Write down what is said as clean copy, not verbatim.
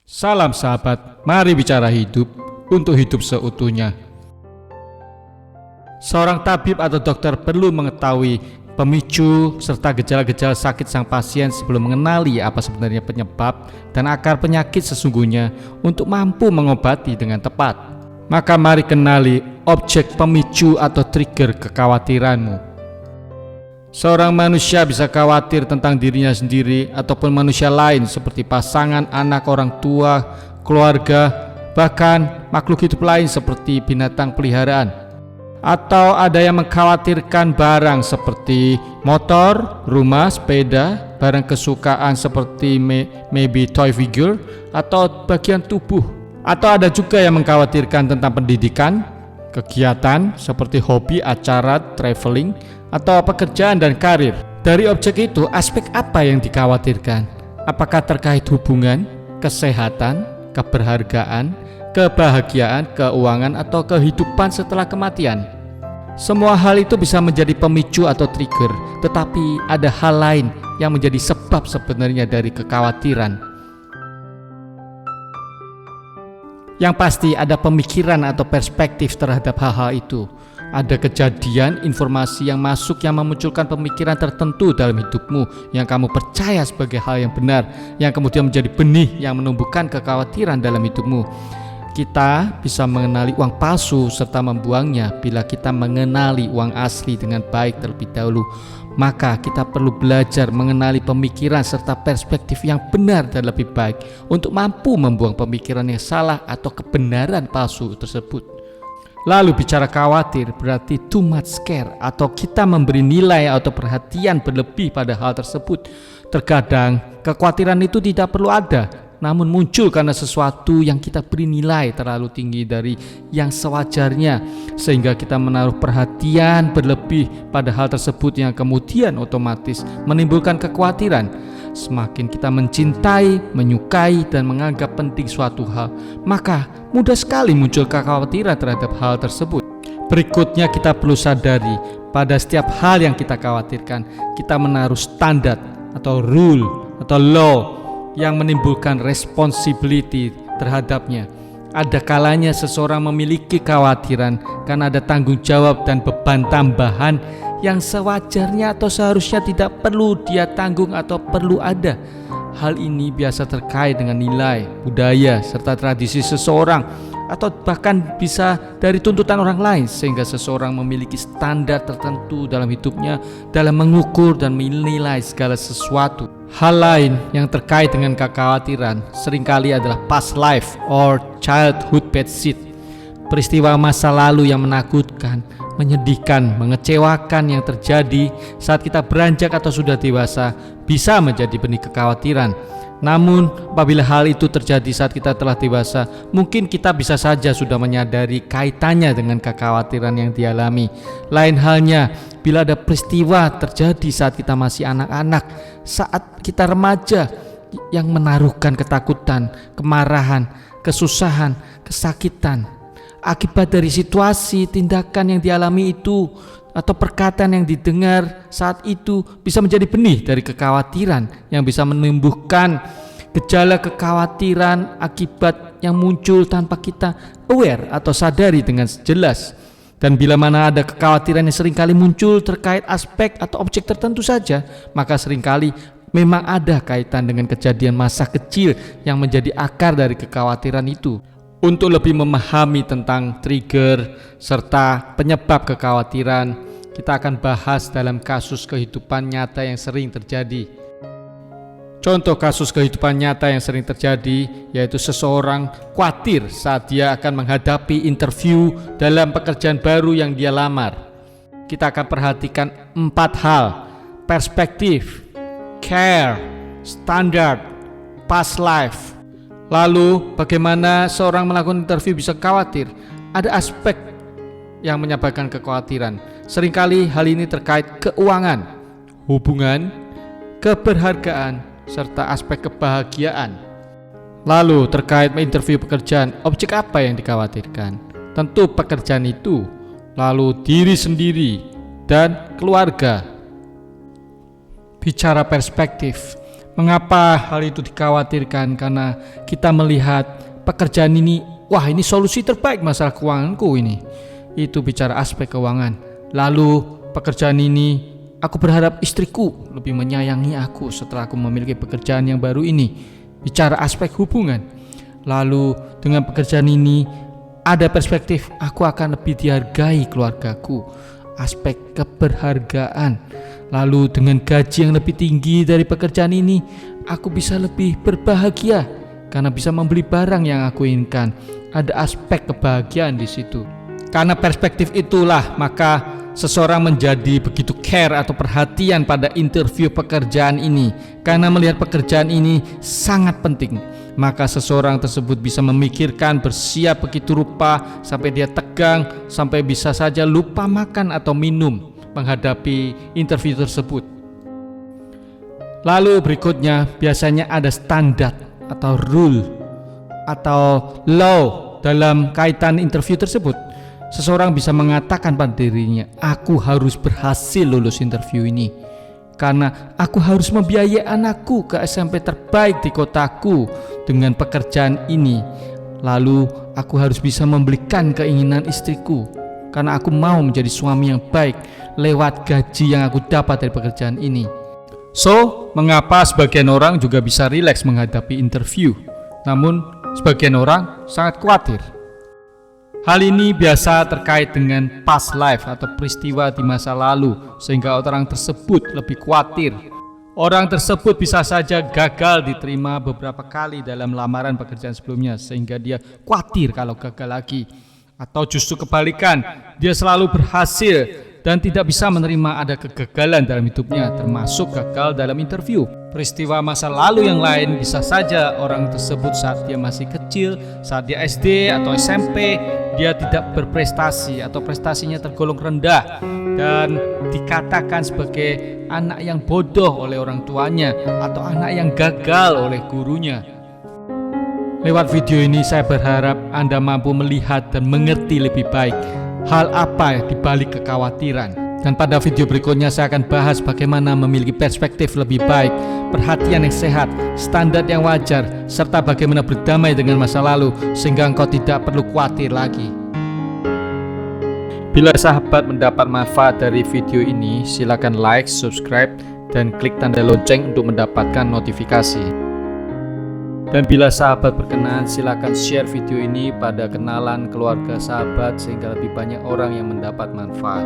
Salam sahabat, mari bicara hidup untuk hidup seutuhnya. Seorang tabib atau dokter perlu mengetahui pemicu serta gejala-gejala sakit sang pasien sebelum mengenali apa sebenarnya penyebab dan akar penyakit sesungguhnya untuk mampu mengobati dengan tepat. Maka mari kenali objek pemicu atau trigger kekhawatiranmu. Seorang manusia bisa khawatir tentang dirinya sendiri ataupun manusia lain seperti pasangan, anak, orang tua, keluarga, bahkan makhluk hidup lain seperti binatang peliharaan. Atau ada yang mengkhawatirkan barang seperti motor, rumah, sepeda, barang kesukaan seperti maybe toy figure atau bagian tubuh. Atau ada juga yang mengkhawatirkan tentang pendidikan, kegiatan seperti hobi, acara, traveling, atau pekerjaan dan karir. Dari objek itu, aspek apa yang dikhawatirkan? Apakah terkait hubungan, kesehatan, keberhargaan, kebahagiaan, keuangan, atau kehidupan setelah kematian? Semua hal itu bisa menjadi pemicu atau trigger, tetapi ada hal lain yang menjadi sebab sebenarnya dari kekhawatiran. Yang pasti ada pemikiran atau perspektif terhadap hal-hal itu. Ada kejadian, informasi yang masuk yang memunculkan pemikiran tertentu dalam hidupmu yang kamu percaya sebagai hal yang benar, yang kemudian menjadi benih yang menumbuhkan kekhawatiran dalam hidupmu. Kita bisa mengenali uang palsu serta membuangnya bila kita mengenali uang asli dengan baik terlebih dahulu. Maka kita perlu belajar mengenali pemikiran serta perspektif yang benar dan lebih baik untuk mampu membuang pemikiran yang salah atau kebenaran palsu tersebut. Lalu bicara khawatir berarti too much care atau kita memberi nilai atau perhatian berlebih pada hal tersebut. Terkadang kekhawatiran itu tidak perlu ada, namun muncul karena sesuatu yang kita beri nilai terlalu tinggi dari yang sewajarnya, sehingga kita menaruh perhatian berlebih pada hal tersebut yang kemudian otomatis menimbulkan kekhawatiran. Semakin kita mencintai, menyukai, dan menganggap penting suatu hal, maka mudah sekali muncul kekhawatiran terhadap hal tersebut. Berikutnya kita perlu sadari pada setiap hal yang kita khawatirkan, kita menaruh standar atau rule atau law yang menimbulkan responsibility terhadapnya. Ada kalanya seseorang memiliki kekhawatiran karena ada tanggung jawab dan beban tambahan yang sewajarnya atau seharusnya tidak perlu dia tanggung atau perlu ada. Hal ini biasa terkait dengan nilai, budaya, serta tradisi seseorang, atau bahkan bisa dari tuntutan orang lain, sehingga seseorang memiliki standar tertentu dalam hidupnya dalam mengukur dan menilai segala sesuatu. Hal lain yang terkait dengan kekhawatiran seringkali adalah past life or childhood bad seed. Peristiwa masa lalu yang menakutkan, menyedihkan, mengecewakan yang terjadi saat kita beranjak atau sudah dewasa bisa menjadi benih kekhawatiran. Namun apabila hal itu terjadi saat kita telah dewasa, mungkin kita bisa saja sudah menyadari kaitannya dengan kekhawatiran yang dialami. Lain halnya bila ada peristiwa terjadi saat kita masih anak-anak, saat kita remaja yang menaruhkan ketakutan, kemarahan, kesusahan, kesakitan. Akibat dari situasi, tindakan yang dialami itu atau perkataan yang didengar saat itu bisa menjadi benih dari kekhawatiran yang bisa menumbuhkan gejala kekhawatiran akibat yang muncul tanpa kita aware atau sadari dengan jelas. Dan bila mana ada kekhawatiran yang seringkali muncul terkait aspek atau objek tertentu saja, maka seringkali memang ada kaitan dengan kejadian masa kecil yang menjadi akar dari kekhawatiran itu. Untuk lebih memahami tentang trigger serta penyebab kekhawatiran, kita akan bahas dalam kasus kehidupan nyata yang sering terjadi. Contoh kasus kehidupan nyata yang sering terjadi yaitu seseorang khawatir saat dia akan menghadapi interview dalam pekerjaan baru yang dia lamar. Kita akan perhatikan 4 hal: perspektif, care, standard, past life. Lalu bagaimana seorang melakukan interview bisa khawatir? Ada aspek yang menyebabkan kekhawatiran. Seringkali hal ini terkait keuangan, hubungan, keberhargaan, serta aspek kebahagiaan. Lalu terkait interview pekerjaan, objek apa yang dikhawatirkan? Tentu pekerjaan itu, lalu diri sendiri dan keluarga. Bicara perspektif, Mengapa hal itu dikhawatirkan? Karena kita melihat pekerjaan ini, wah ini solusi terbaik masalah keuanganku ini. Itu bicara aspek keuangan. Lalu pekerjaan ini, aku berharap istriku lebih menyayangi aku setelah aku memiliki pekerjaan yang baru ini. Bicara aspek hubungan. Lalu dengan pekerjaan ini ada perspektif aku akan lebih dihargai keluargaku. Aspek keberhargaan. Lalu dengan gaji yang lebih tinggi dari pekerjaan ini, aku bisa lebih berbahagia karena bisa membeli barang yang aku inginkan. Ada aspek kebahagiaan di situ. Karena perspektif itulah maka seseorang menjadi begitu care atau perhatian pada interview pekerjaan ini. Karena melihat pekerjaan ini sangat penting, maka seseorang tersebut bisa memikirkan bersiap begitu rupa sampai dia tegang, sampai bisa saja lupa makan atau minum menghadapi interview tersebut. Lalu berikutnya biasanya ada standar atau rule atau law dalam kaitan interview tersebut. Seseorang bisa mengatakan pada dirinya, aku harus berhasil lulus interview ini karena aku harus membiayai anakku ke SMP terbaik di kotaku dengan pekerjaan ini. Lalu aku harus bisa membelikan keinginan istriku karena aku mau menjadi suami yang baik lewat gaji yang aku dapat dari pekerjaan ini. So, mengapa sebagian orang juga bisa rileks menghadapi interview, namun sebagian orang sangat khawatir? Hal ini biasa terkait dengan past life atau peristiwa di masa lalu, sehingga orang tersebut lebih khawatir. Orang tersebut bisa saja gagal diterima beberapa kali dalam lamaran pekerjaan sebelumnya, sehingga dia khawatir kalau gagal lagi. Atau justru kebalikan, dia selalu berhasil dan tidak bisa menerima ada kegagalan dalam hidupnya, termasuk gagal dalam interview. Peristiwa masa lalu yang lain bisa saja orang tersebut saat dia masih kecil, saat dia SD atau SMP, dia tidak berprestasi atau prestasinya tergolong rendah dan dikatakan sebagai anak yang bodoh oleh orang tuanya atau anak yang gagal oleh gurunya. Lewat video ini saya berharap Anda mampu melihat dan mengerti lebih baik hal apa di balik kekhawatiran. Dan pada video berikutnya saya akan bahas bagaimana memiliki perspektif lebih baik, perhatian yang sehat, standar yang wajar, serta bagaimana berdamai dengan masa lalu sehingga engkau tidak perlu khawatir lagi. Bila sahabat mendapat manfaat dari video ini, silakan like, subscribe, dan klik tanda lonceng untuk mendapatkan notifikasi. Dan bila sahabat berkenan, silakan share video ini pada kenalan, keluarga, sahabat sehingga lebih banyak orang yang mendapat manfaat.